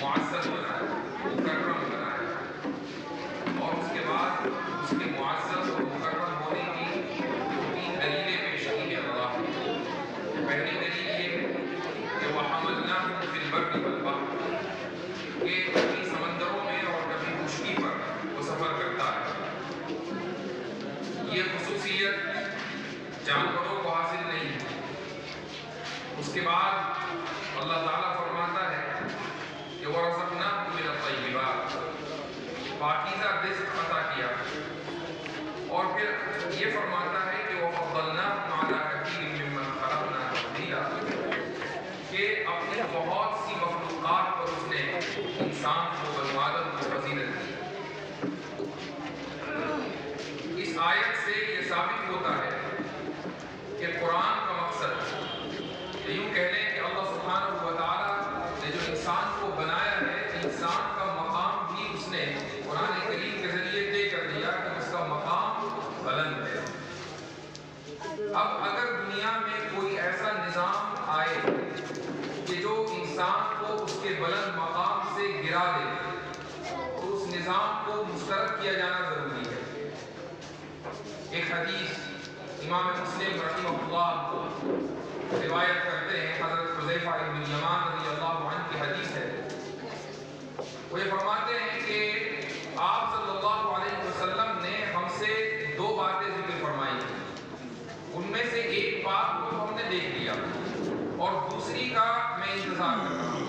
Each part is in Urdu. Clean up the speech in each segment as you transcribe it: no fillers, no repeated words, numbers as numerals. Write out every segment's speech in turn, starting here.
معزز بنایا، مکرم بنایا، اور اس کے بعد اس کے معزز اور مکرم ہونے کی 3 دلیلیں پیش کی ہیں اللہ نے۔ پہلی دلیل یہ ہے کہ وَحَمَلْنَاهُ فِي الْبَرِّ وَالْبَحْرِ، کہ کبھی سمندروں میں اور کبھی خشکی پر وہ سفر کرتا ہے۔ یہ خصوصیت جانوروں کو حاصل نہیں ہے۔ اس کے بعد اللہ تعالیٰ فرماتا ہے کہ وَرَزَقْنَاهُ مِنَ الطَّيِّبَاتِ، پاکیزہ رزق عطا کیا، اور پھر یہ فرماتا ہے کہ وَفَضَّلْنَاهُمْ عَلَىٰ كَثِيرٍ مِّمَّنْ خَلَقْنَا تَفْضِيلًا، کہ اپنی بہت سی مخلوقات پر اس نے انسان کو، بنی آدم کو فضیلت دی۔ اس آیت سے یہ ثابت ہوتا ہے کہ قرآن کا مقصد، یوں کہہ لیں کہ اللہ سبحانہ و تعالیٰ نے جو انسان کو بنایا ہے، انسان کا مقام بھی اس نے قرآن کریم کے ذریعے طے کر دیا کہ اس کا مقام بلند ہے۔ اب اگر دنیا میں کوئی ایسا نظام آئے کہ جو انسان کو اس کے بلند مقام سے گرا دے، تو اس نظام کو مسترد کیا جانا ضروری ہے۔ ایک حدیث امام مسلم رحمہ اللہ روایت کرتے ہیں، حضرت حذیفہ بن یمان رضی اللہ عنہ کی حدیث ہے۔ وہ یہ فرماتے ہیں کہ آپ صلی اللہ علیہ وسلم نے ہم سے 2 باتیں ذکر فرمائی ہیں۔ ان میں سے ایک بات کو ہم نے دیکھ لیا اور دوسری کا میں انتظار کر رہا ہوں۔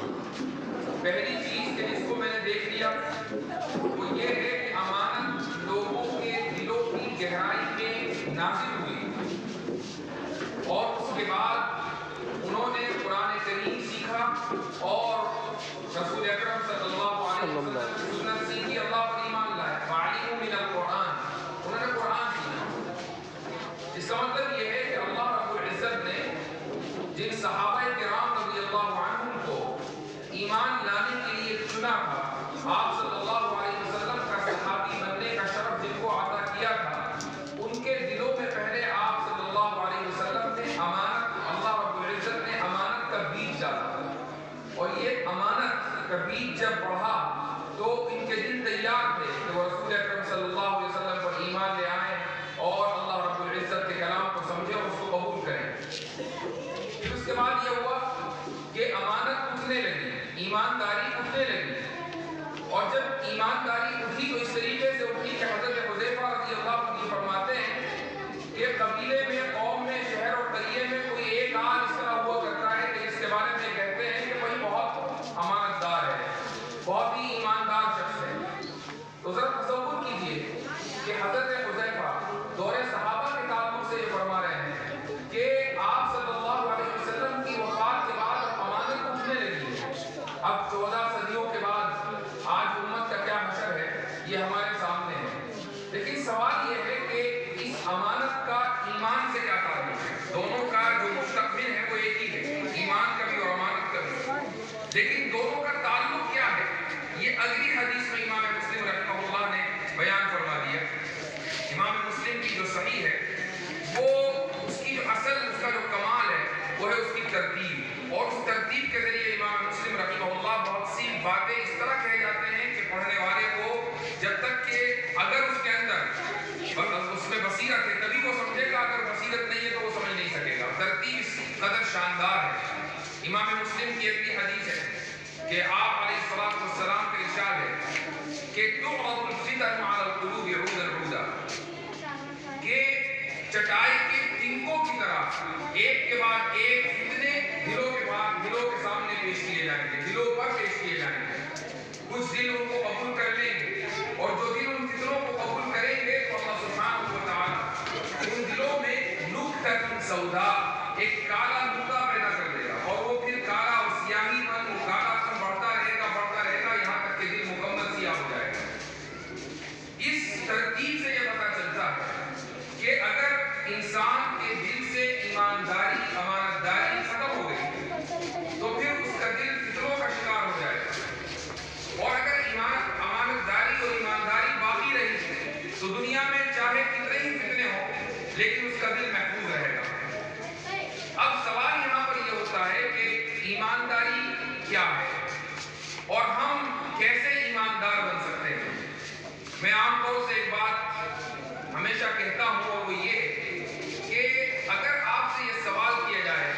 پہلی چیز کہ جس کو میں نے دیکھ لیا وہ یہ ہے کہ امانت لوگوں کے دلوں کی گہرائی میں نازل ہوئی، اور اس کے بعد انہوں نے قرآن کریم سیکھا اور رسول اکرم صلی اللہ علیہ وسلم کی سنت سیکھی، اللہ پر ایمان لائے۔ وَعَلِمُوا مِنَ الْقُرْآنِ، انہوں نے قرآن سیکھا۔ اس کا مطلب یہ ہے کہ اللہ رب العزت نے جن صحابہ کرام رضی اللہ عنہم کو ایمان لانے کے لیے چنا تھا، آپ صلی اللہ علیہ وسلم کا صحابی بننے کا شرف جن کو عطا کیا تھا، ان کے دلوں میں پہلے آپ صلی اللہ علیہ وسلم نے امانت، اللہ رب العزت نے امانت کا بیج ڈالا تھا، اور یہ امانت کا بیج جب بڑھا تو ان کے دل تیار تھے کہ وہ رسول اکرم صلی اللہ علیہ وسلم پر ایمان لے آئیں اور اللہ رب العزت کے کلام کو سمجھیں اور اس کو قبول کریں۔ پھر اس کے بعد یہ ہوا کہ امانت اٹھنے لگی، ایمانداری اٹھنے لگی، اور جب ایمانداری اٹھی تو اس طریقے سے اٹھی کہ حضرت حذیفہ رضی اللہ عنہ فرماتے ہیں کہ قبیلے میں، قوم میں، شہر اور قریے میں کوئی ایک آدھ اس طرح ہوا کرتا ہے کہ جس کے بارے میں کہتے ہیں کہ بھائی بہت امانت دار ہے، بہت ہی ایماندار شخص ہے۔ تو ذرا تصور کیجئے کہ حضرت حذیفہ دور صحابہ کے تعلق سے یہ فرما رہے ہیں کہ آپ صلی اللہ علیہ وسلم کی وفات کے بعد امانت اٹھنے لگی ہے۔ اب 14 صدیوں کے بعد آج امت کا کیا حشر ہے یہ ہمارے سامنے ہے، لیکن سوال یہ ہے کہ اس امانت کا ایمان سے کیا تعلق ہے؟ دونوں کا جو مستقبل ہے وہ ایک ہی ہے، ایمان کا بھی اور امانت کا بھی، لیکن دونوں کا تعلق کیا ہے یہ اگلی حدیث میں امام مسلم رحمہ اللہ نے بیان فرما دیا۔ امام مسلم کی جو صحیح ہے وہ اس کی جو اصل، اس کا جو کمال ہے وہ ہے اس کی ترتیب، اور اس ترتیب کے ذریعے امام مسلم رحمہ اللہ بہت سی باتیں اس طرح کہے جاتے ہیں کہ پڑھنے والے کو جب تک کہ اگر اس کے اندر اس میں بصیرت ہے تبھی وہ سمجھے گا، اگر بصیرت نہیں ہے تو وہ سمجھ نہیں سکے گا۔ ترتیب اس قدر شاندار ہے۔ امام مسلم کی اگلی حدیث ہے کہ آپ علیہ الصلوۃ والسلام کا ارشاد ہے کہ تعرض الفتن علی القلوب عودا عودا، کہ چٹائی کے تنکوں کی طرح ایک کے بعد ایک فتنے دلوں کے سامنے پیش کیے جائیں گے، دلوں پر پیش کیے جائیں گے۔ کچھ دل ان کو قبول کر لیں گے، اور جو دل ان فتنوں کو قبول کریں گے تو اللہ سبحانہ و تعالیٰ ان دلوں میں نکتۃ سودا، ایک کالا نقطہ پیدا کر دے گا، اور وہ پھر کالا اور سیاہی پن، وہ کالا پن بڑھتا رہے گا یہاں تک کہ دل مکمل سیاہ ہو جائے گا۔ اس ترتیب سے یہ پتہ چلتا ہے کہ اگر انسان کے دل سے ایمانداری، امانتداری میں عام طور سے ایک بات ہمیشہ کہتا ہوں اور وہ یہ کہ اگر آپ سے یہ سوال کیا جائے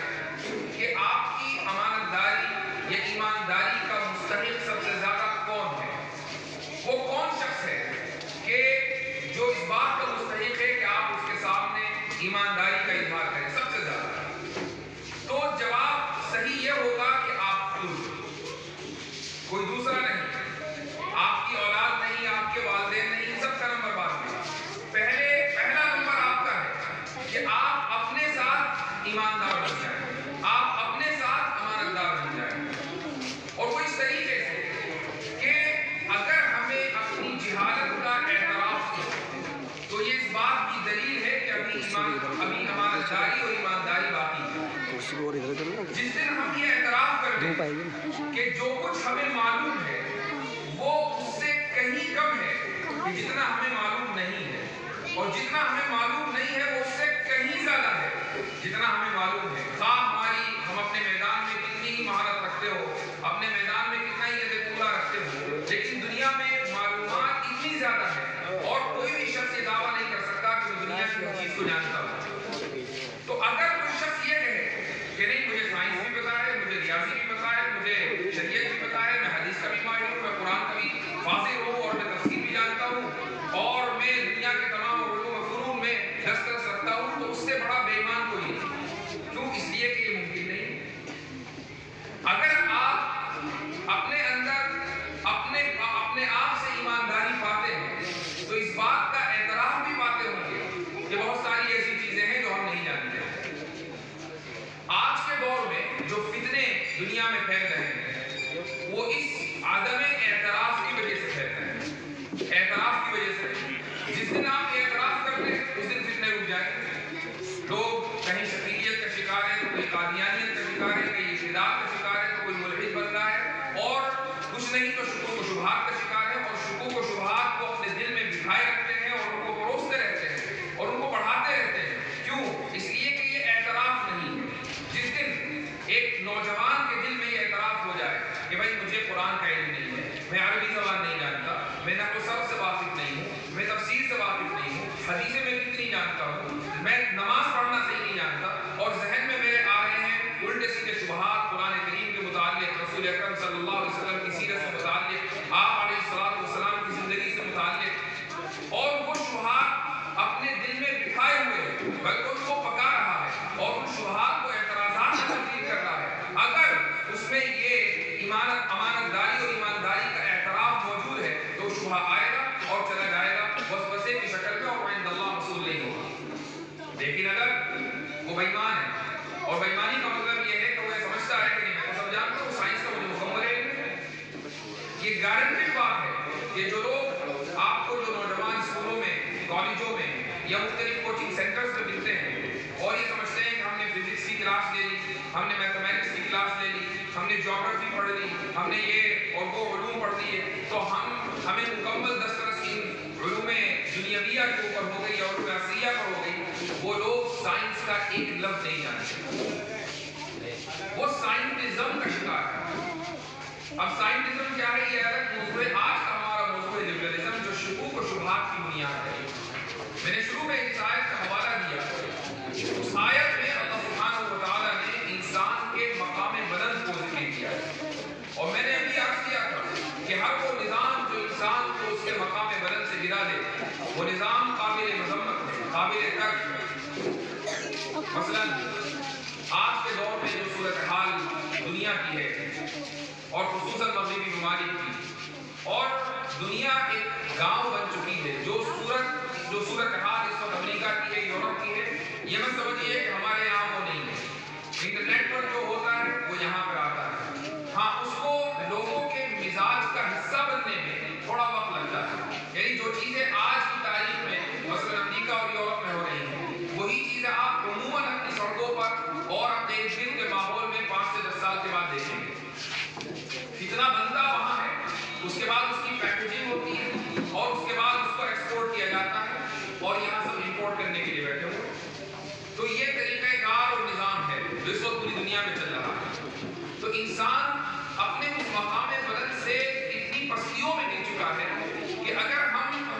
کہ آپ کی امانت داری یا ایمانداری کا مستحق سب سے زیادہ کون ہے، وہ کون شخص ہے کہ جو اس بات کا مستحق ہے کہ آپ اس کے سامنے ایمانداری کا اظہار کریں سب سے زیادہ، تو جواب صحیح یہ ہوگا کہ آپ خود، کوئی دوسرا نہیں، آپ کی اولاد نہیں، آپ کے والدین نہیں، سب کا نمبر بعد میں، پہلا نمبر آپ کا ہے کہ آپ اپنے ساتھ ایماندار بن جائیں، آپ اپنے ساتھ امانت دار بن جائیں، اور وہ اس طریقے سے کہ اگر ہمیں اپنی جہالت کا اعتراف ہو تو یہ اس بات کی دلیل ہے کہ ابھی امانت داری اور ایمانداری باقی ہے۔ جس دن ہم یہ اعتراف کر دیں کہ جو کچھ ہمیں معلوم ہے وہ اس سے کہیں کم ہے کہ جتنا ہمیں معلوم نہیں ہے، اور جتنا ہمیں معلوم نہیں ہے وہ اس سے کہیں زیادہ ہے جتنا ہمیں معلوم ہے، ہم اپنے میدان میں کتنی ہی مہارت رکھتے ہو، اپنے میدان میں کتنا ہی پورا رکھتے ہو، لیکن دنیا میں معلومات اتنی زیادہ ہے اور کوئی بھی شخص یہ دعویٰ نہیں کر سکتا کہ وہ دنیا کی چیز کو جانتا ہو۔ تو اگر کوئی شخص یہ کہے کہ نہیں مجھے سائنس بھی پتا ہے، مجھے ریاضی بھی پتا ہے، مجھے شریعت بھی پتا ہے، میں حدیث کا بھی ماہر ہوں، میں قرآن کا بھی فاضل ہوں، اور میں تفسیر بھی جانتا ہوں، اور میں دنیا کے تمام علوم و فنون میں دسترس رکھتا ہوں، تو اس سے بڑا بے ایمان کوئی نہیں۔ کیوں؟ اس لیے کہ یہ ممکن نہیں ہے۔ اگر آپ اپنے اندر اپنے آپ سے ایمانداری پاتے ہیں تو اس بات کا اعتراف بھی پاتے ہوں گے کہ بہت ساری ایسی چیزیں ہیں جو ہم نہیں جانتے۔ آج کے دور میں جو فتنے دنیا میں پھیل رہے ہیں وہ اس عدم اعتراف کی وجہ سے پھیل رہے ہیں، اعتراف کی وجہ سے۔ جس دن آپ اعتراف کرتے ہیں اس دن فتنے رک جائیں گے۔ لوگ کہیں شفیعیت کا شکار ہے، تو کوئی قادیانیت کا شکار ہے، کہیں ارتداد کا شکار ہے، تو کوئی ملحد بن رہا ہے، اور کچھ نہیں تو شکوک و شبہات کا شکار ہے، اور شکوک و شبہات کو اپنے دل میں بٹھائے رکھتے ہیں اور ان کو پروستے رہتے ہیں اور ان کو بڑھاتے رہتے ہیں۔ کیوں؟ اس لیے کہ یہ اعتراف نہیں ہے۔ جس دن ایک نوجوان کے دل میں یہ اعتراف ہو جائے کہ بھائی مجھے قرآن کا علم نہیں ہے، میں عربی زبان نہیں جانتا، میں نحو و صرف سے واقف نہیں ہوں، میں تفسیر سے واقف نہیں ہوں، حدیثیں میں کتنی جانتا ہوں، میں نماز پڑھنا صحیح نہیں جانتا، اور ذہن میں میرے آ رہے ہیں الٹے سیدھے شبہات قرآن کریم کے متعلق، رسول اکرم صلی اللہ علیہ وسلم کی سیرت سے متعلق، آپ علیہ السلام کی زندگی سے متعلق، اور وہ شبہات اپنے دل میں بٹھائے ہوئے ہیں، بلکہ ان کو پکا رہا ہے اور ان شبہات کو اعتراضات میں تبدیل کر رہا ہے۔ اگر اس میں یہ امانت داری اور ایمانداری کا اعتراف موجود ہے تو شبہ آئے گا اور چلا جائے گا وسوسے کی شکل میں، اور عند اللہ رسول نہیں ہوگا۔ لیکن اگر وہ بے ایمان ہے، اور بے ایمانی کا مطلب یہ ہے کہ وہ یہ سمجھتا ہے کہ نہیں میں تو سب جانتا ہوں، سائنس کا مجھے مکمل علم ہے، یہ گارنٹیڈ بات ہے کہ جو لوگ آپ کو، جو نوجوان اسکولوں میں، کالجوں میں یا مختلف کوچنگ سینٹرز میں ملتے ہیں اور یہ سمجھتے ہیں کہ ہم نے فزکس کی کلاس لے لی، ہم نے میتھمیٹکس کی کلاس لے لی، ہم نے جیوگرافی پڑھ لی، ہم نے یہ اور وہ علوم پڑھ لیے، تو ہمیں مکمل دسترس ان علوم دنیاویہ کے اوپر ہو گئی اور علوم عصریہ پر ہو گئی، وہ لوگ سائنس کا ایک لفظ نہیں جانتے، وہ سائنٹزم کا شکار ہے۔ اب سائنٹزم کیا ہے؟ یہ الگ موضوع ہے۔ آج کا ہمارا موضوع ہے لبرلزم، جو شکوک و شبہات کی بنیاد ہے۔ میں نے شروع میں اس آیت کا حوالہ دیا، اس آیت میں اللہ سبحانہ و تعالیٰ نے انسان کے مقام بلند کو ذکر کیا ہے، اور میں نے ابھی عرض کیا تھا کہ ہر وہ نظام جو انسان کو اس کے مقام بلند سے گرا دے وہ نظام قابل مذمت ہے، قابل ترک ہے۔ مثلا آج کے دور میں جو صورتحال دنیا کی ہے اور خصوصاً مغربی ممالک کی، اور دنیا ایک گاؤں بن چکی ہے، جو صورتحال اس وقت امریکہ کی ہے، یورپ کی ہے، یہ مت سمجھیے کہ ہمارے یہاں وہ نہیں ہے۔ انٹرنیٹ پر جو ہوتا ہے وہ یہاں پر آتا ہے، ہاں اس کو لوگوں کے مزاج کا حصہ بننے میں تھوڑا وقت لگتا ہے، یعنی جو چیزیں آج کی تاریخ میں مثلا امریکہ اور یورپ میں ہو رہی ہیں وہی چیزیں آپ عموماً اپنی سڑکوں پر اور اپنے ارد گرد کے ماحول میں 5 سے 10 سال کے بعد دیکھیں گے۔ فتنہ بنتا وہاں ہے، اس کے بعد اس کی پیکیجنگ ہوتی ہے، اور اس کے بعد اس کو ایکسپورٹ کیا جاتا ہے، اور یہاں سب امپورٹ کرنے کے لیے بیٹھے ہوئے۔ تو یہ طریقہ کار اور نظام ہے جو اس وقت پوری دنیا میں چل رہا ہے۔ تو انسان اپنے اس مقام بلند سے اتنی پستیوں میں گر چکا ہے کہ اگر ہم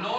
9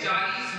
40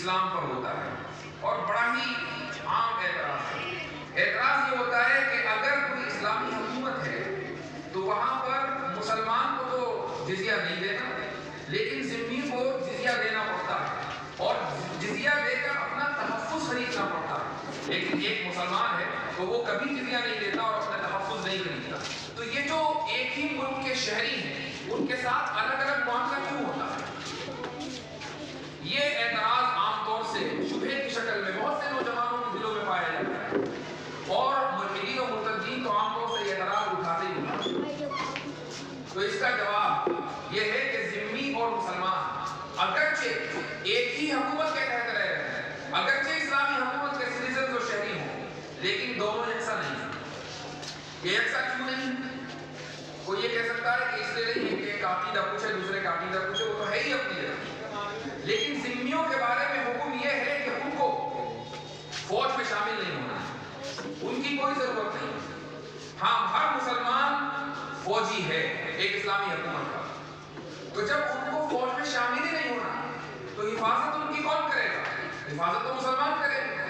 اسلام پر ہوتا ہے اور بڑا ہی عام اعتراض ہے۔ اعتراض یہ ہوتا ہے کہ اگر کوئی اسلامی حکومت ہے تو وہاں پر مسلمان کو تو جزیہ نہیں دینا، لیکن ذمہ کو جزیہ دینا پڑتا ہے اور جزیہ دے کر اپنا تحفظ خریدنا پڑتا ہے۔ لیکن ایک مسلمان ہے تو وہ کبھی جزیہ نہیں دیتا اور اپنا تحفظ نہیں خریدتا۔ تو یہ جو ایک ہی ملک کے شہری ہیں ان کے ساتھ الگ الگ معاملہ کیوں ہوتا ہے؟ یہ اعتراض عام طور سے شبہے کی شکل میں بہت سے نوجوانوں کے دلوں میں پایا جاتا ہے اور ملحدین و مرتدین تو عام طور سے یہ اعتراض اٹھاتے ہی اٹھاتے ہیں۔ تو اس کا جواب یہ ہے کہ ذمہ اور مسلمان اگرچہ ایک ہی حکومت کے تحت رہ رہے ہیں، اگرچہ اسلامی حکومت کے سٹیزنز اور شہری ہوں، لیکن دونوں یکساں نہیں ہیں۔ یہ یکساں کیوں نہیں؟ کوئی یہ کہہ سکتا ہے کہ اس لیے نہیں ہے کہ ایک عقیدہ پوچھے دوسرے کا عقیدہ پوچھے، وہ تو ہے ہی اپنی جگہ، لیکن ذمیوں کے بارے میں حکم یہ ہے کہ ان کو فوج میں شامل نہیں ہونا ہے، ان کی کوئی ضرورت نہیں۔ ہاں، ہر مسلمان فوجی ہے ایک اسلامی حکومت کا، تو جب ان کو فوج میں شامل ہی نہیں ہونا تو حفاظت ان کی کون کرے گا؟ حفاظت تو مسلمان کرے گا۔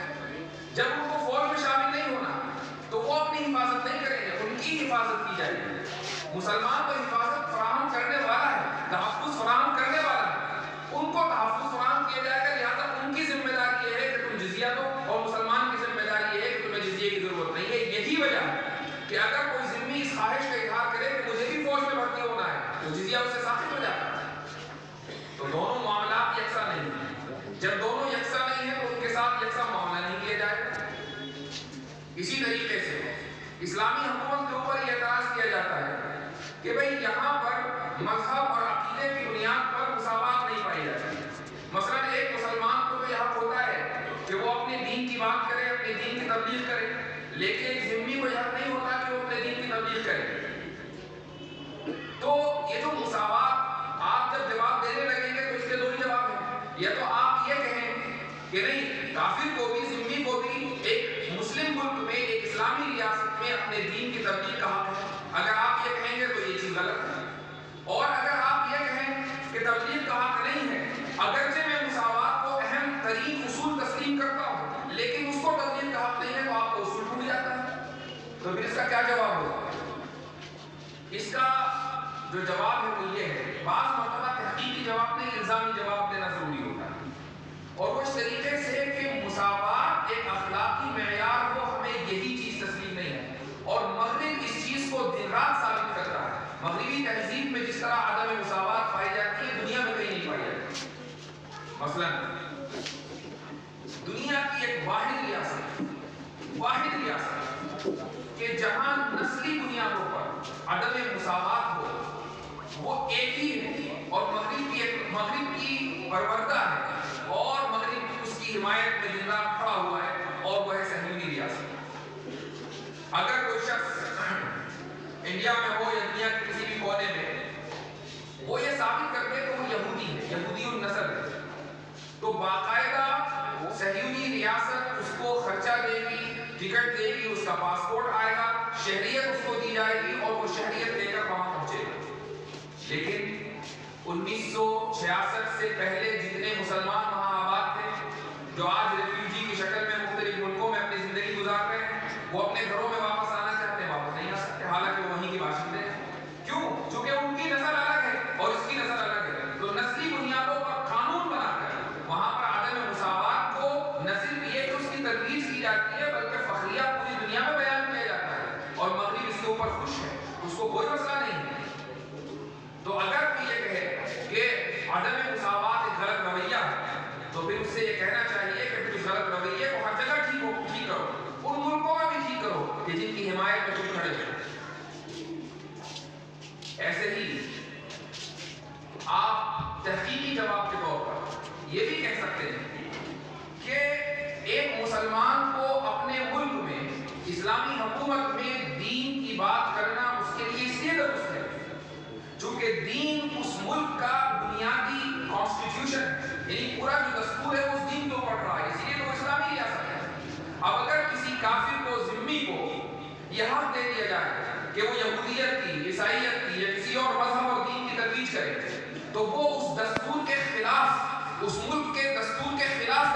جب ان کو فوج میں شامل نہیں ہونا تو وہ اپنی حفاظت نہیں کریں گے، ان کی حفاظت کی جائے گی۔ مسلمان تو حفاظت فراہم کرنے والا ہے، تحفظ فراہم کرنے والا ہے، ان کو تحفظ فراہم کیا جائے گا، لہٰذا ان کی ذمہ داری یہ ہے کہ تم جزیہ دو اور مسلمان کی ذمہ داری یہ ہے کہ تمہیں جزیے کی ضرورت نہیں ہے۔ یہی وجہ ہے کہ اگر کوئی ذمہ اس خواہش کا اظہار کرے کہ مجھے بھی فوج میں بھرتی ہونا ہے تو جزیہ اس سے ساقط ہو جاتا ہے۔ تو دونوں معاملات یکساں نہیں ہیں، جب دونوں یکساں نہیں ہیں تو ان کے ساتھ یکساں معاملہ نہیں کیا جائے گا۔ اسی طریقے سے اسلامی حکومت کے اوپر یہ اعتراض کیا جاتا ہے کہ بھئی یہاں پر مذہب اور عقیدے کی بنیاد پر مساوات نہیں پائی جاتی۔ مثلا ایک مسلمان کو تو یہ حق ہوتا ہے کہ وہ اپنے دین کی بات کرے، اپنے دین کی تبلیغ کرے، لیکن ایک ذمہ کو یہ حق نہیں ہوتا کہ وہ اپنے دین کی تبلیغ کرے۔ تو یہ جو مساوات آپ جب جواب دینے لگیں گے تو اس کے دو ہی جواب ہیں، یا تو آپ یہ کہیں کہ نہیں، کافر کو بھی ذمہ کو بھی ایک مسلم ملک میں ایک اسلامی ریاست میں اپنے دین کی تبلیغ کا حق ہے۔ اگر آپ یہ کہیں گے تو یہ چیز غلط ہے، اور اگر آپ یہ کہیں کہ تبلیغ کا حق نہیں ہے، اگرچہ میں مساوات کو اہم ترین اصول تسلیم کرتا ہوں لیکن اس کو تبلیغ کا حق نہیں ہے، تو آپ کو اصول ٹوٹ جاتا ہے۔ تو پھر اس کا کیا جواب ہوگا؟ اس کا جو جواب ہے وہ یہ ہے، بعض مرتبہ تحقیقی جواب نہیں، الزامی جواب دینا ضروری ہوتا ہے، اور وہ اس طریقے سے کہ مساوات ایک اخلاقی معیار ہو، ہمیں یہی چیز تسلیم نہیں ہے، اور مغرب اس چیز کو دن رات ثابت کرتا ہے۔ مغربی تہذیب میں جس طرح عدم مساوات پائی جاتی ہے دنیا میں کہیں نہیں پائی جاتی۔ مثلا دنیا کی ایک واحد ریاست کہ جہاں نسلی بنیادوں پر عدم مساوات ہو وہ ایک ہی ہے، اور مغرب کی پروردہ ہے، اور مغرب اس کی حمایت میں زندہ کھڑا ہوا ہے، اور وہ ہے صہیونی ریاست۔ اگر کوئی شخص انڈیا میں ہو یا دنیا کے کسی بھی کونے میں وہ یہ ثابت کر دے کہ وہ یہودی ہے، یہودی النسل ہے، تو باقاعدہ صہیونی ریاست اس کو خرچہ دے گی، ٹکٹ دے گی، اس کا پاسپورٹ آئے گا، شہریت اس کو دی جائے گی، اور وہ شہریت لے کر وہاں پہنچے گا۔ لیکن 1966 سے پہلے جتنے مسلمان وہاں آباد تھے، جو آج ریفیوجی کی شکل میں مختلف ملکوں میں اپنی زندگی گزار رہے ہیں، وہ اپنے گھروں میں واپس آنا چاہتے ہیں، واپس نہیں آ سکتے، حالانکہ وہ وہیں کے باشندے ہیں۔ کیوں؟ چونکہ ان کی نسل الگ ہے اور اس کی نسل الگ ہے، تو نسلی بنیادوں پر قانون بنا کر وہاں پر عدم مساوات کو نہ صرف یہ کہ اس کی ترویج کی جاتی ہے بلکہ فخریہ پوری دنیا میں بیان کیا جاتا ہے، اور مغرب اس کے اوپر خوش ہے، اس کو کوئی مسئلہ نہیں ہے۔ تو اگر کوئی یہ کہے کہ عدم مساوات ایک غلط رویہ ہے تو پھر اس سے یہ کہنا چاہیے کہ پھر اس غلط رویے کو ہر جگہ ٹھیک کرو، ان ملکوں میں بھی ٹھیک کرو کہ جن کی حمایت میں تم کھڑے ہو۔ ایسے ہی آپ تحقیقی جواب کے طور پر یہ بھی کہہ سکتے ہیں کہ ایک مسلمان کو اپنے ملک میں اسلامی حکومت میں دین کی بات کرنا اس کے لیے اس لیے درست ہے چونکہ دین اس ملک کا بنیادی کانسٹیٹیوشن ہے، یعنی پورا جو دستور ہے اس دین کے اوپر رہا ہے، اس لیے تو اسلامی ریاست ہے۔ اب اگر کسی کافر کو، ذمی کو یہ حق دے دیا جائے کہ وہ یہودیت کی، عیسائیت کی یا کسی اور مذہب اور دین کی ترویج کرے، تو وہ اس دستور کے خلاف، اس ملک کے دستور کے خلاف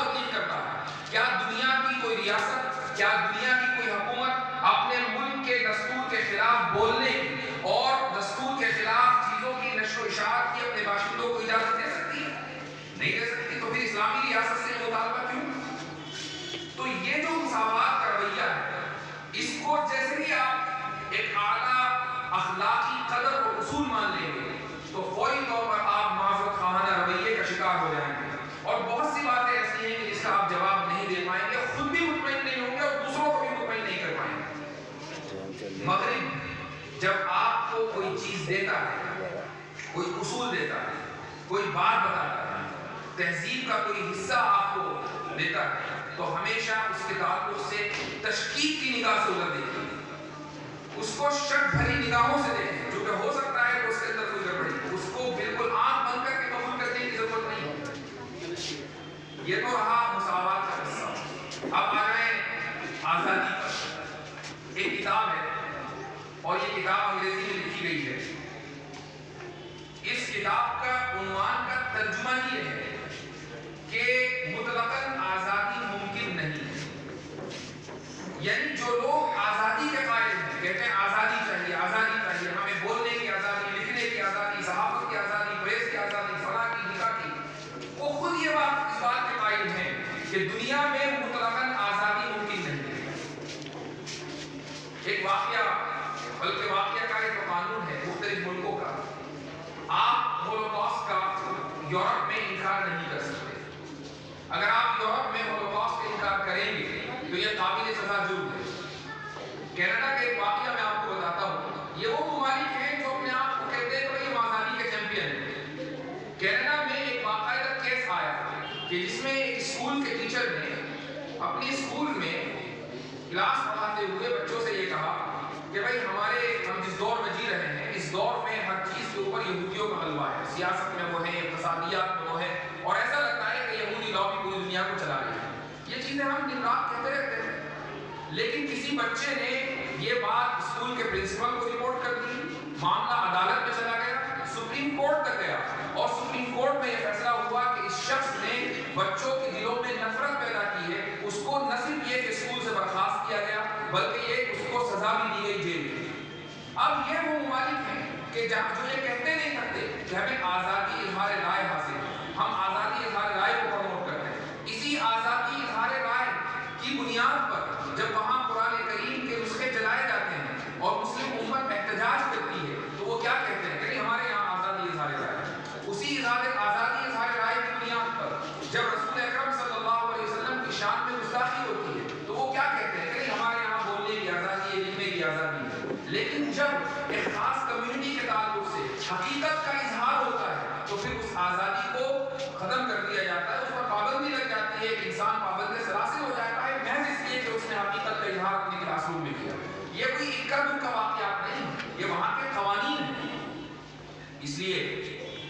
چیز دیتا ہے، کوئی اصول دیتا ہے، کوئی بات بتاتا ہے، تہذیب کا کوئی حصہ آپ کو دیتا ہے، تو ہمیشہ اس کے تعلق سے تشکیک کی نگاہ سے ادھر دیکھیں، اس کو شک بھری نگاہوں سے دیکھیں، جو کہ ہو سکتا ہے کہ اس کے اندر کوئی گڑبڑی، اس کو بالکل آنکھ بند کر کے قبول کرنے کی ضرورت نہیں ہے۔ یہ تو رہا مساوات کا حصہ۔ اب آ جائیں آزادی پر۔ ایک کتاب ہے اور یہ کتاب انگریزی میں لکھی گئی ہے۔ اس کتاب کا عنوان کا ترجمہ یہ ہے کہ مطلقاً آزادی ممکن نہیں ہے، یعنی جو لوگ آزادی کے قائل ہیں، کہتے ہیں آزادی چاہیے، آزادی چاہیے، ہمیں بولنے کی آزادی، لکھنے کی آزادی، صحافت کی آزادی، پریس کی آزادی، فلاں کی ڈھیکا کی، وہ خود یہ بات اس بات کے قائل ہیں کہ دنیا میں مطلقاً آزادی ممکن نہیں ہے۔ ایک واقعہ، بلکہ واقعہ کا ایک قانون ہے مختلف ملکوں کا، آپ ہولوکاسٹ کا یورپ میں انکار نہیں کر سکتے۔ اگر آپ یورپ میں ہولوکاسٹ کا انکار کریں گے تو یہ قابل سزا جرم ہے۔ کینیڈا کا ایک واقعہ میں آپ کو بتاتا ہوں، یہ وہ ممالک ہیں جو اپنے آپ کو کہتے ہیں کہ ہم آزادی کے چیمپئن ہیں۔ کینیڈا میں ایک باقاعدہ کیس آیا کہ جس میں ایک اسکول کے ٹیچر نے اپنی اسکول میں کلاس پڑھاتے ہوئے بچوں سے یہ کہا کہ بھائی ہم جس دور میں جی رہے ہیں، اس دور میں ہر چیز کے اوپر یہودیوں کا غلبہ ہے، سیاست میں وہ ہے، اقتصادیات میں وہ ہے، اور ایسا لگتا ہے کہ یہودی لابی پوری دنیا کو چلا رہی ہے۔ یہ چیزیں ہم دن رات کہتے رہتے ہیں، لیکن کسی بچے نے یہ بات اسکول کے پرنسپل کو رپورٹ کر دی، معاملہ عدالت میں چلا گیا، سپریم کورٹ تک گیا، اور سپریم کورٹ میں یہ فیصلہ ہوا کہ اس شخص نے بچوں کے دلوں میں نفرت پیدا کی ہے، اس کو نہ صرف یہ کہ اسکول سے برخاست کیا گیا بلکہ یہ اس کو سزا بھی دی گئی جیل میں۔ اب یہ وہ ممالک ہیں کہ جہاں جو یہ کہتے نہیں کرتے کہ ہمیں آزادی اظہار رائے حاصل ہے، ہم آزادی اظہار رائے کو پروموٹ کرتے ہیں۔ اسی آزادی اظہار رائے کی بنیاد پر جب وہاں قرآن کریم کے نسخے جلائے جاتے ہیں اور مسلم امت احتجاج کرتی ہے تو وہ کیا کہتے ہیں کہ ہمارے یہاں آزادی اظہار رائے ہے۔ اسی آزادی اظہار رائے کی بنیاد پر جب رسول اکرم صلی اللہ علیہ وسلم کی شان میں گستاخی ہوتی ہے تو وہ کیا کہتے ہیں کہ ہمارے یہاں بولنے کی آزادی ہے، لکھنے کی آزادی ہے۔ لیکن جب ایک خاص کمیونٹی کے تعلق سے حقیقت کا اظہار ہوتا ہے تو پھر اس آزادی کو ختم کر دیا جاتا ہے، اس پر پابندی لگ جاتی ہے، ایک انسان پابند سلاسل ہو جاتا ہے محض اس لیے کہ اس نے حقیقت کا اظہار اپنے کلاس روم میں کیا۔ یہ کوئی اکا دکا واقعات نہیں، یہ وہاں کے قوانین ہیں۔ اس لیے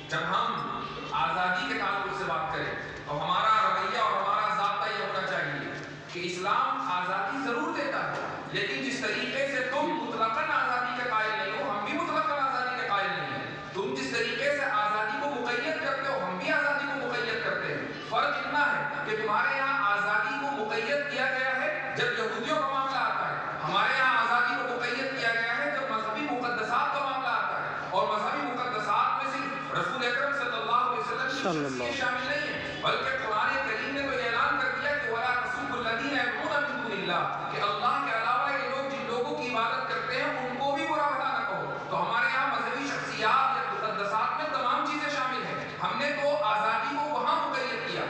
جب ہم آزادی کے تعلق سے بات کریں تو ہمارا رویہ اور ہمارا ضابطہ یہ ہونا چاہیے کہ اسلام آزادی ضرور دیتا ہے، لیکن جس طریقے سے تم مطلقاً آزادی کے قائل نہیں ہو، ہم بھی مطلقاً آزادی کے قائل نہیں ہیں۔ تم جس طریقے سے آزادی کو مقید کرتے ہو، ہم بھی آزادی کو مقید کرتے ہیں۔ فرق اتنا ہے کہ تمہارے یہاں آزادی کو مقید کیا گیا ہے جب یہودیوں کا معاملہ آتا ہے، ہمارے یہاں آزادی کو مقید کیا گیا ہے جب مذہبی مقدسات کا معاملہ آتا ہے، اور مذہبی مقدسات میں صرف رسول اکرم صلی اللہ علیہ وسلم کی شخصیت شامل نہیں ہے، بلکہ قرآن کریم نے تو یہ اعلان کر دیا کہ وَلَا تَسُبُّوا الَّذِينَ يَدْعُونَ مِن دُونِ اللَّهِ، کہ اللہ کے علاوہ یہ لوگ جن لوگوں کی عبادت کرتے ہیں ان کو بھی برا بھلا نہ کہو۔ تو ہمارے یہاں مذہبی شخصیات یا مقدسات میں تمام چیزیں شامل ہیں، ہم نے تو آزادی کو وہاں مقید کیا،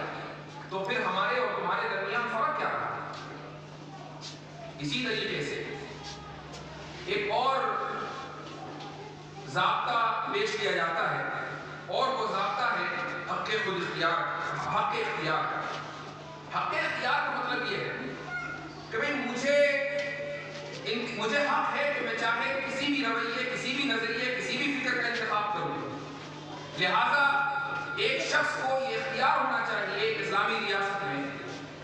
تو پھر ہمارے اور تمہارے درمیان فرق کیا رہا؟ اسی طریقے سے ایک اور ضابطہ پیش کیا جاتا ہے، اور وہ ضابطہ ہے حق خود اختیار، حق اختیار۔ حق اختیار کا مطلب یہ ہے کہ بھئی مجھے حق ہے کہ میں چاہے کسی بھی رویے، کسی بھی نظریے، کسی بھی فکر کا انتخاب کروں۔ لہذا ایک شخص کو یہ اختیار ہونا چاہیے ایک اسلامی ریاست میں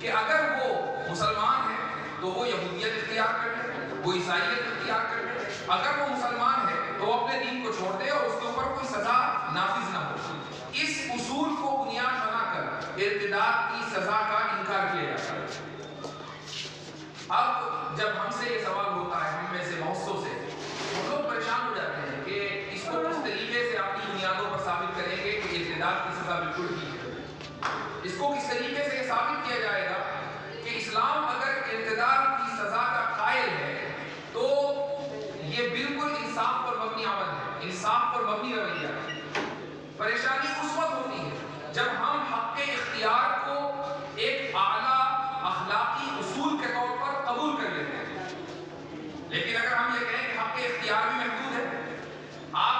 کہ اگر وہ مسلمان ہے تو وہ یہودیت اختیار کر لے، وہ عیسائیت اختیار کر لے، اگر وہ مسلمان ہے تو وہ اپنے دین کو چھوڑ دے اور اس کے اوپر کوئی سزا نافذ نہ ہو۔ اس اصول کو بنیاد بنا کر ارتداد کی سزا کا انکار کیا جاتا ہے۔ اب جب ہم سے یہ سوال ہوتا ہے، ہم میں سے بہت سو سے، ہم لوگ پریشان ہو جاتے ہیں کہ اس کو کس طریقے سے اپنی بنیادوں پر ثابت کریں گے کہ ارتداد کی سزا بالکل ٹھیک ہے۔ اس کو کس طریقے سے یہ ثابت کیا جائے گا کہ اسلام اگر ارتداد کی سزا کا قائل ہے تو یہ بالکل انصاف پر مبنی عمل ہے، انصاف پر مبنی رویہ ہے۔ پریشانی اس وقت ہوتی ہے جب ہم حق اختیار کو ایک اعلیٰ اخلاقی اصول کے طور پر قبول کر لیتے ہیں، لیکن اگر ہم یہ کہیں کہ حق اختیار بھی محدود ہے، آپ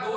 2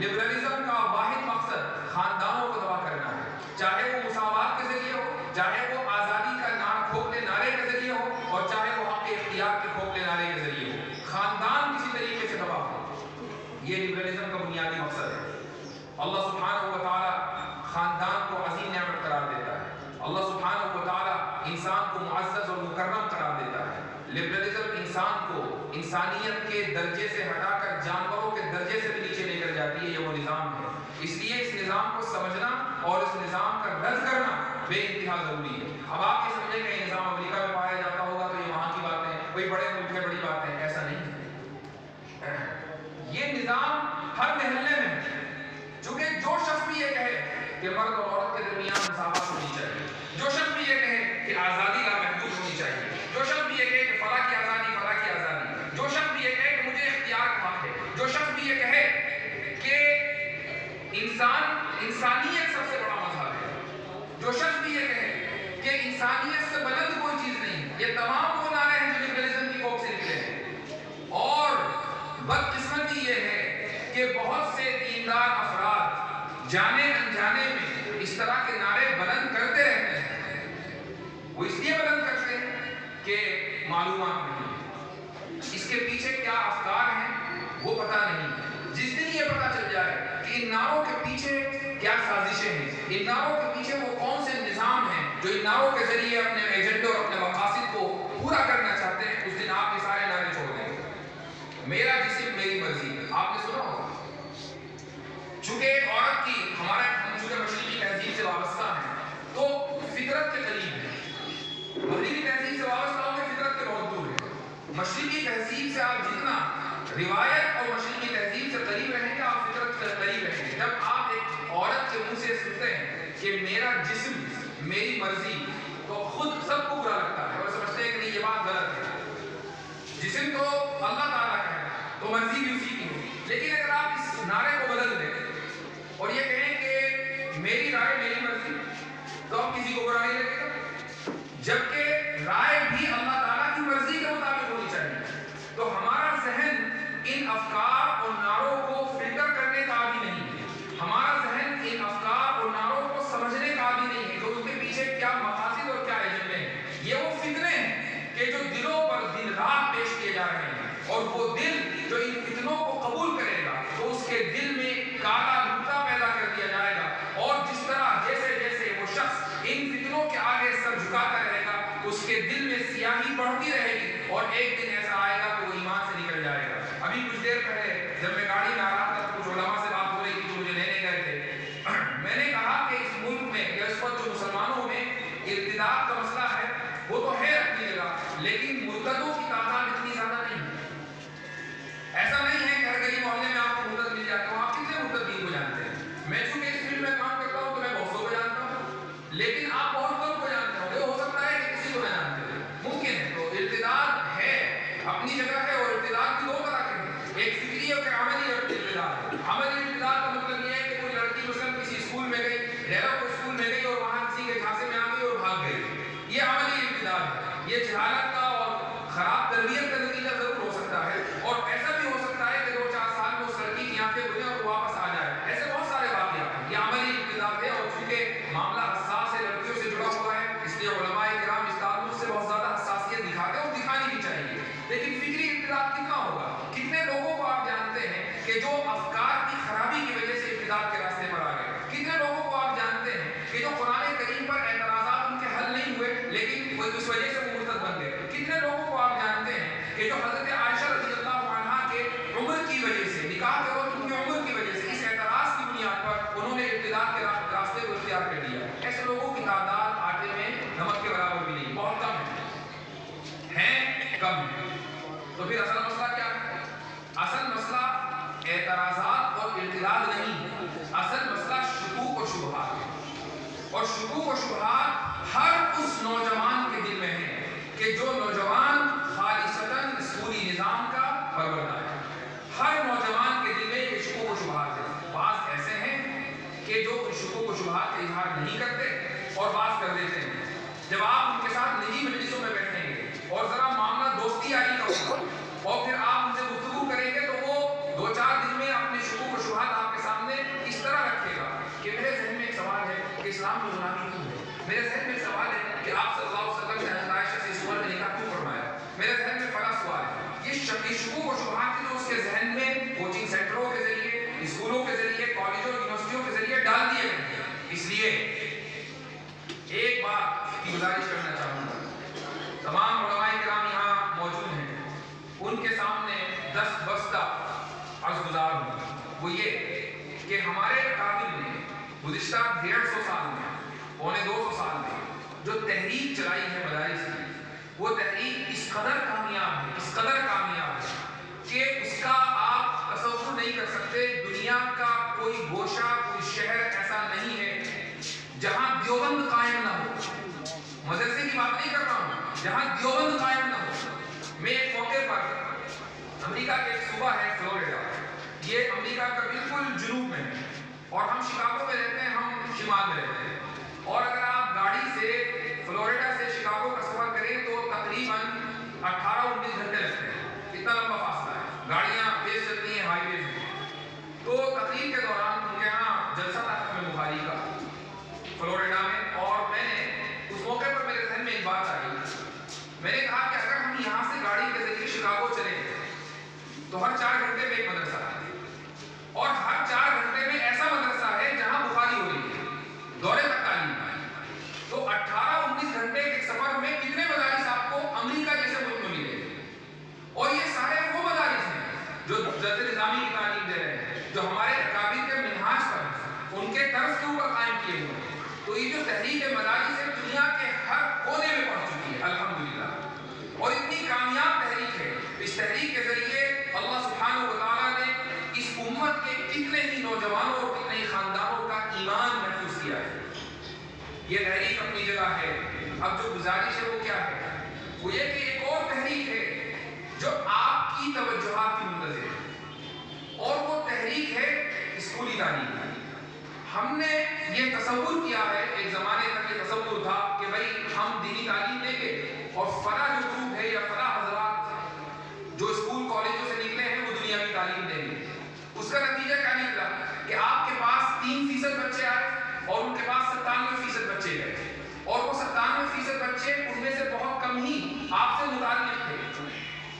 لبرلزم کا واحد مقصد خاندانوں کو تباہ کرنا ہے، چاہے وہ مساوات کے ذریعے ہو، چاہے وہ آزادی کا کھوکھلے نعرے کے ذریعے ہو، اور چاہے وہ حق اختیار کے کھوکھلے نعرے کے ذریعے ہو، خاندان کسی طریقے سے تباہ ہو۔ یہ لبرلزم کا بنیادی مقصد ہے۔ اللہ سبحانہ و تعالی خاندان کو عظیم نعمت قرار دیتا ہے، اللہ سبحانہ و تعالی انسان کو معزز اور مکرم قرار دیتا ہے۔ لبرلزم انسان کو انسانیت کے درجے سے ہٹا کر جانوروں کے درجے سے بھی نیچے لے کر جاتی ہے، یہ وہ نظام ہے۔ اس لیے اس نظام کو سمجھنا اور اس نظام کا رد کرنا بے انتہا ضروری ہے۔ اب آپ یہ سمجھیں کہ یہ نظام امریکہ میں پایا جاتا ہوگا تو یہ وہاں کی بات ہے، کوئی بڑے ملک میں بڑی بات ہے، ایسا نہیں ہے۔ یہ نظام ہر محلے میں ہے، چونکہ جو شخص بھی یہ کہے کہ مرد اور عورت کے درمیان مساوات ہونی چاہیے، جو شخص بھی یہ کہے کہ آزادی لامحدود ہونی چاہیے، جو شخص بھی یہ کہے کہ فلاں کی آزادی، فلاں کی آزادی، جو شخص بھی یہ کہے کہ مجھے اختیار کا حق ہے، جو شخص بھی یہ کہے کہ انسانیت سب سے بڑا مذہب ہے، جو شخص بھی یہ کہے کہ انسانیت سے بلند کوئی چیز نہیں، یہ تمام وہ نعرے ہیں جو لبرلزم کی کوکھ سے نکلے ہیں۔ اور بدقسمتی یہ ہے کہ بہت سے دیندار افراد جانے انجانے میں اس طرح کے نعرے بلند کرتے رہتے ہیں۔ وہ اس لیے بلند کرتے ہیں کہ معلومات نہیں ہے، اس کے پیچھے کیا افکار ہیں وہ پتہ نہیں ہے۔ جس دن یہ پتہ چل جائے کہ ان نعروں کے پیچھے کیا سازشیں ہیں، ان نعروں کے پیچھے وہ کون سے نظام ہیں جو ان نعروں کے ذریعے اپنے ایجنڈے اور اپنے مقاصد کو پورا کرنا چاہتے ہیں، اس دن آپ یہ سارے نعرے چھوڑ دیں گے۔ میرا جسم میری مرضی، آپ نے سنا ہوگا۔ چونکہ ایک عورت کی چونکہ مشرقی تہذیب سے وابستہ ہے تو فطرت کے قریب ہے، مغربی تہذیب سے وابستہ ہوں گے فطرت کے بہت دور ہے۔ مشرقی تہذیب سے آپ جتنا روایت اور مشرقی تہذیب سے قریب رہیں گے آپ فطرت سے قریب رہیں گے۔ جب آپ ایک عورت کے منہ سے سنتے ہیں کہ میرا جسم میری مرضی تو خود سب کو برا لگتا ہے اور سمجھتے ہیں کہ نہیں یہ بات غلط ہے، جسم تو اللہ تعالیٰ کا ہے تو مرضی بھی اسی کی ہوگی۔ لیکن اگر آپ اس نعرے کو بدل دیں اور یہ کہیں کہ میری رائے میری مرضی تو اب کسی کو برا نہیں لگے گا، جبکہ رائے بھی اللہ تعالیٰ کی مرضی کے مطابق ہونی چاہیے۔ تو ہمارا ذہن ان افکار اور نعروں کو فلٹر کرنے کا عادی نہیں ہے، ہمارا ذہن ان افکار اور نعروں کو سمجھنے کا عادی نہیں ہے کہ ان کے پیچھے کیا مقاصد اور کیا ایجنڈے ہیں۔ یہ وہ فتنے ہیں کہ جو دلوں پر دن رات پیش کیے جا رہے ہیں، اور وہ دل جو ان فتنوں کو قبول کرے گا تو اس کے دل میں کالا نقطہ پیدا کر دیا جائے گا، اور جس طرح جیسے جیسے وہ شخص ان فتنوں کے آگے سر جھکاتا رہے گا اس کے دل میں سیاہی بڑھتی رہے گی، اور ایک دن ایسا آئے گا کہ وہ ایمان سے نکل جائے گا۔ ابھی کچھ دیر پہلے جب میں گاڑی میں آ رہا تھا کچھ علماء سے بات ہو رہی تھی جو مجھے لینے گئے تھے، میں نے کہا کہ اس ملک میں یا اس وقت جو مسلمانوں میں ارتداد کا مسئلہ ہے وہ تو ہے اپنی جگہ، لیکن مرتدوں کی تعداد اتنی زیادہ نہیں ہے۔ ایسا نہیں ہے کہ ہر گلی محلے میں آپ کو مرتد مل جاتا ہوں۔ آپ کتنے مرتدین کو جانتے ہیں؟ میں چونکہ اس فیلڈ میں کام کرتا ہوں تو میں بہت کو جانتا ہوں، لیکن آپ بہت کم کو جانتے ہوں گے، ہو سکتا ہے کہ کسی کو نہ جانتے ہوں، ممکن ہے۔ تو ارتداد ہے اپنی جگہ ہے، اور ارتداد بھی دو طرح کے ہیں، ایک فکری اور ایک عملی ارتداد ہے۔ عملی ارتداد کا مطلب یہ ہے کہ کوئی لڑکی مثلا کسی اسکول میں گئی، ریرا کو اسکول میں گئی اور وہاں کسی کے جھانسے میں آ گئی اور بھاگ گئی، یہ عملی ارتداد ہے۔ یہ جہالت کا اور خراب تربیت کا نتیجہ ضرور ہو سکتا ہے، اور ایسا بھی ہو سکتا ہے کہ 2-4 سال میں اس لڑکی کی آنکھیں کھلیں اور واپس آ جائے، ایسے بہت سارے واقعات ہیں۔ یہ عملی ارتداد ہے، اور چونکہ معاملہ حساس ہے، لڑکیوں سے جڑا ہوا ہے، اس لیے علماء کرام اس تعلق سے بہت زیادہ حساسیت دکھاتے ہیں اور دکھانی بھی چاہیے۔ لیکن فکری ارتداد کتنا ہوگا؟ کتنے لوگوں کو آپ جانتے ہیں کہ جو افکار کی خرابی کی وجہ سے ارتداد کے راستے پر آ گئے؟ کتنے لوگوں کو آپ جانتے ہیں کہ جو قرآن کریم پر اعتراضات ان کے حل نہیں ہوئے لیکن اس وجہ سے وہ مرتد بن گئے؟ کتنے لوگوں کو آپ جانتے ہیں کہ جو حضرت عائشہ رضی اللہ عنہا کے عمر کی وجہ سے، نکاح کے وقت ان کی عمر کی وجہ سے، اس اعتراض کی بنیاد پر انہوں نے ارتداد کے راستے کو اختیار کر لیا؟ ایسے لوگوں کی تعداد آٹے میں نمک کے برابر بھی نہیں، بہت کم ہے، کم ہے۔ تو پھر اصل مسئلہ کیا ہے؟ اصل مسئلہ اعتراضات اور ارتداد نہیں، اصل مسئلہ شکوک و شبہات ہے، اور شکوک و شبہات ہر اس نوجوان کے دل میں ہے کہ جو نوجوان خالصتاً اسکولی نظام کا پروردہ ہے۔ ہر نوجوان کے دل میں یہ شکوک و شبہات ہے۔ بعض ایسے ہیں کہ جو شکوک و شبہات کا اظہار نہیں کرتے اور بعض کر دیتے ہیں۔ جب آپ ان کے ساتھ نجی مجلسوں میں بیٹھیں گے اور ذرا معاملہ دوستی یاری کا ہوگا اور پھر آپ ان سے گفتگو کریں گے تو وہ 2-4 دن میں اپنے شکوک و شبہات آپ کے ساتھ میرے ذہن میں سوال ہے کہ آپ صلی اللہ علیہ وسلم نے حضرت عائشہ سے اس عمر میں نکاح کیوں فرمایا؟ میرے ذہن میں بڑا سوال ہے، یہ شکوک و شبہات جو اس کے ذہن میں کوچنگ سینٹروں کے ذریعے، اسکولوں کے ذریعے، کالجوں یونیورسٹیوں کے ذریعے ڈال دیے گئے۔ اس لیے ایک بات کی گزارش کرنا چاہوں گا، تمام علماء کرام یہاں موجود ہیں، ان کے سامنے دست بستہ عرض گزار ہوں، وہ یہ کہ ہمارے اکابر نے گزشتہ 150 سال میں، پونے 200 سال میں جو تحریک چلائی ہے مدارس کی، وہ تحریک اس قدر کامیاب ہے کہ اس کا آپ تصور نہیں کر سکتے۔ دنیا کا کوئی گوشہ، کوئی شہر ایسا نہیں ہے جہاں دیوبند قائم نہ ہو۔ مدرسے کی بات نہیں کر رہا ہوں، جہاں دیوبند قائم نہ ہو۔ میں ایک موقع پر امریکہ کے ایک صوبہ ہے فلوریڈا، یہ امریکہ کا بالکل جنوب میں ہے اور ہم شکاگو میں رہتے ہیں، ہم شمال میں رہتے ہیں، اور اگر آپ گاڑی سے فلوریڈا سے شکاگو کا سفر کریں تو تقریباً 18-19 گھنٹے لگتے ہیں، اتنا لمبا فاصلہ ہے، گاڑیاں تیز چلتی ہیں، ہائی ویز میں۔ تو تقریر کے دوران ان کے یہاں جلسہ تھا ختم بخاری کا فلوریڈا میں، اور میں نے اس موقع پر میرے ذہن میں ایک بات آئی، میں نے کہا کہ اگر ہم یہاں سے گاڑی کے ذریعے شکاگو چلیں تو ہر 4 گھنٹے میں ایک مدرسہ ہے، اور ہر 4 گھنٹے میں ایسا مدرسہ ہے جہاں بخاری ہو رہی ہے، دورے تک تعلیم ہے۔ تو 18-19 گھنٹے کے سفر میں کتنے مدارس آپ کو امریکہ جیسے ملک میں ملے گے؟ اور یہ سارے وہ مدارس ہیں جو جد نظامی کی تعلیم دے رہے ہیں، جو ہمارے اکابر کے منہاج پر ہیں، ان کے طرز کے اوپر قائم کیے ہوئے ہیں۔ تو یہ جو تحریک مدارس ہے دنیا کے ہر کونے میں پہنچ چکی ہے الحمدللہ، اور اتنی کامیاب تحریک ہے۔ اس تحریک کے ذریعے اللہ سبحانہ و تعالیٰ نے اس امت کے کتنے ہی نوجوانوں اور کتنے ہی خاندانوں کا ایمان محفوظ کیا ہے۔ یہ تحریک اپنی جگہ ہے۔ اب جو گزارش ہے وہ کیا ہے؟ وہ یہ کہ ایک اور تحریک ہے جو آپ کی توجہات کی منتظر ہے، اور وہ تحریک ہے اسکولی تعلیم۔ ہم نے یہ تصور کیا ہے، ایک زمانے تک یہ تصور تھا کہ بھائی ہم دینی تعلیم دیں گے اور فلاں جو گروپ ہے یا فلاں حضرات جو اسکول کالجوں سے نکلے ہیں وہ دنیاوی تعلیم دیں گے۔ اس کا نتیجہ کیا نکلا کہ آپ کے پاس 3% بچے آئے اور ان کے پاس 97% بچے گئے، اور وہ 97% بچے ان میں سے بہت کم ہی آپ سے متعلق تھے،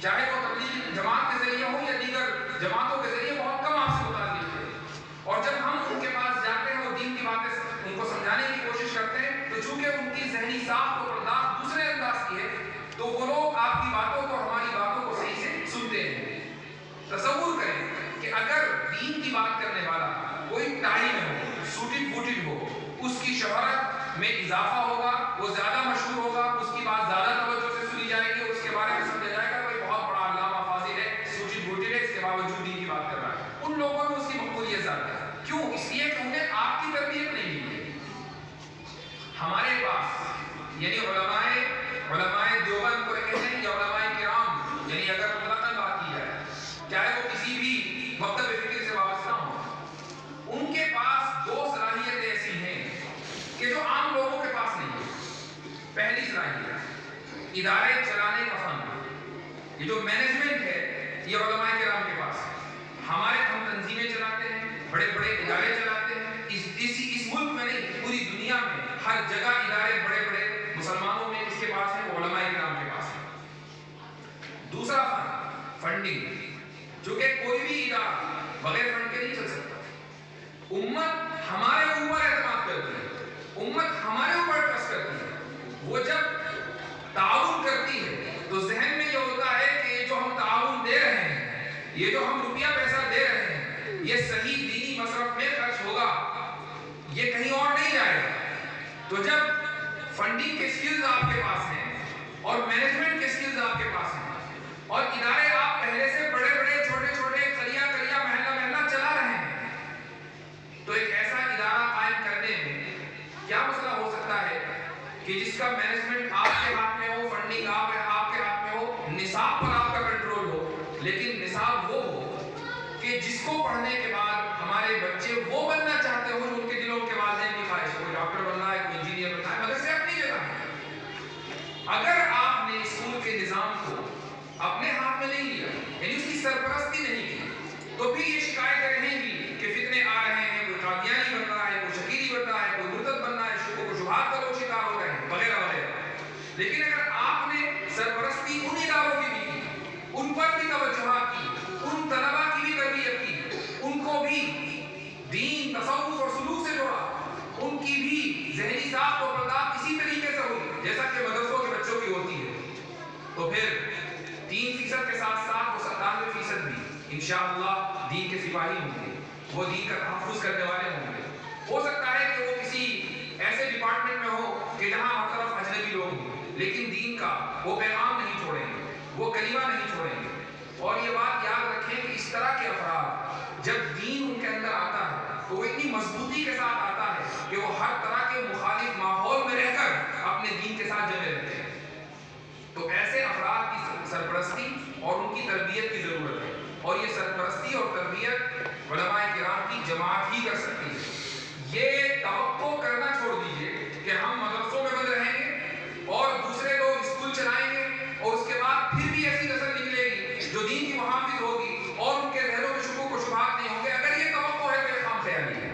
چاہے وہ تبلیغ جماعت کے ذریعے ہو یا دیگر جماعتوں کے ذریعے، بہت کم آپ سے متعلق تھے۔ اور جب ہم ان کے پاس جاتے ہیں اور دین کی باتیں ان کو سمجھانے کی کوشش کرتے ہیں تو چونکہ ان کی ذہنی ساخت اور برداشت دوسرے انداز کی ہے تو وہ لوگ آپ کی باتوں کو، ہماری باتوں کو صحیح سے سنتے ہیں۔ تصور کریں کہ اگر دین کی بات کرنے والا کوئی ٹائی میں ہو، سوٹڈ بوٹڈ ہو، اس کی شہرت میں اضافہ ہوگا، وہ زیادہ مشہور ہوگا، اس کی بات زیادہ توجہ سے سنی جائے گی، اس کے بارے میں سمجھا جائے گا کوئی بہت بڑا علامہ فاضل ہے، سوٹڈ بوٹڈ ہے، اس کے باوجود دین کی بات کر رہا ہے۔ ان لوگوں میں اس کی مقبولیت زیادہ ہے۔ کیوں؟ اس لیے کہ انہیں آپ کی تربیت نہیں ملی ہے۔ ہمارے پاس یعنی علماء دیوبند کو کہتے ہیں یا علماء کرام، یعنی اگر مطلقاً بات کی جائے چاہے وہ کسی بھی مکتب فکر سے وابستہ ہوں، ان کے پاس 2 صلاحیتیں ایسی ہیں کہ جو عام لوگوں کے پاس نہیں ہے۔ پہلی صلاحیت ادارے چلانے کا فن، یہ جو مینجمنٹ ہے یہ علماء کرام کے پاس ہے۔ ہم تنظیمیں چلاتے ہیں، بڑے بڑے ادارے چلاتے ہیں، اس ملک میں نہیں پوری دنیا میں ہر جگہ ادارے بڑے بڑے مسلمانوں میں اس کے پاس ہیں، وہ علماء کرام کے پاس ہے۔ دوسرا فنڈنگ، چونکہ کوئی بھی ادارہ بغیر فنڈ کے نہیں چل سکتا۔ امت ہمارے اوپر اعتماد کرتی ہے، امت ہمارے اوپر ٹرسٹ کرتی ہے۔ وہ جب تعاون کرتی ہے تو ذہن میں یہ ہوتا ہے کہ یہ جو ہم تعاون دے رہے ہیں، یہ جو ہم روپیہ پیسہ دے رہے ہیں، یہ صحیح دینی مصرف میں خرچ ہوگا، یہ کہیں اور نہیں جائے گا۔ تو جب فنڈنگ کے سکلز آپ کے پاس ہیں اور مینجمنٹ کے سکلز آپ کے پاس ہیں اور ادارے آپ پہلے سے بڑے بڑے چھوٹے چھوٹے قریہ محلہ چلا رہے ہیں، تو ایک ایسا ادارہ قائم کرنے میں کیا مسئلہ ہو سکتا ہے کہ جس کا مینجمنٹ آپ کے ہاتھ میں ہو، فنڈنگ آپ کے ہاتھ میں ہو، نصاب پر آپ کا کنٹرول ہو، لیکن نصاب وہ ہو کہ جس کو پڑھنے کے بعد ہمارے بچے وہ بننا چاہتے ہو جو ان کے دلوں کے والدین کی خواہش ہے، کوئی ڈاکٹر بننا ہے، کوئی انجینئر بننا ہے، مدرسے اپنی جگہ ہے۔ اگر آپ نے اسکول کے نظام کو اپنے ہاتھ میں نہیں لیا، یعنی اس کی سرپرستی نہیں کی، تو پھر یہ شکایتیں رہیں گی کہ فتنے آ رہے ہیں، کوئی قادیانی بن رہا ہے، کوئی شکیری بن رہا ہے، کوئی مرتد بن رہا ہے، شبہات کا لوگ شکار انشاءاللہ دین کے سپاہی ہوں گے، وہ دین کا تحفظ کرنے والے ہوں گے۔ ہو سکتا ہے کہ وہ کسی ایسے ڈپارٹمنٹ میں ہو کہ جہاں ہر طرف اجنبی لوگ ہوں، لیکن دین کا وہ پیغام نہیں چھوڑیں گے، وہ کلمہ نہیں چھوڑیں گے۔ اور یہ بات یاد رکھیں کہ اس طرح کے افراد جب دین ان کے اندر آتا ہے تو وہ اتنی مضبوطی کے ساتھ آتا ہے کہ وہ ہر طرح کے مخالف ماحول میں رہ کر اپنے دین کے ساتھ جمے رہتے ہیں۔ تو ایسے افراد کی سرپرستی اور ان کی تربیت کی ضرورت ہے، اور یہ سرپرستی اور تربیت علماء کرام کی جماعت ہی کر سکتی ہے۔ یہ توقع کرنا چھوڑ دیجئے کہ ہم مدرسوں میں بند رہیں گے اور دوسرے لوگ اسکول چلائیں گے اور اس کے بعد پھر بھی ایسی نسل نکلے گی جو دین کی محافظ ہوگی اور ان کے ذہنوں میں شکوک و شبہات نہیں ہوں گے۔ اگر یہ توقع ہے تو یہ خام خیالی ہے۔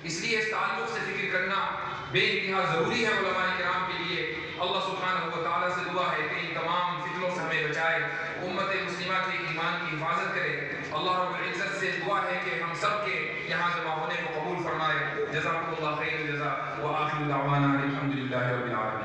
اس لیے اس تعلق سے فکر کرنا بے انتہا ضروری ہے علماء کرام کے لیے۔ اللہ سبحانہ و تعالیٰ سے دعا ہے کہ ان تمام فتنوں سے ہمیں بچائے، امت مسلمہ کے ایمان کی حفاظت کرے۔ اللہ رب العزت سے دعا ہے کہ ہم سب کے یہاں جمع ہونے کو قبول فرمائے۔ جزاکم اللہ خیر الجزاء وآخر دعوانا الحمدللہ رب العالمین۔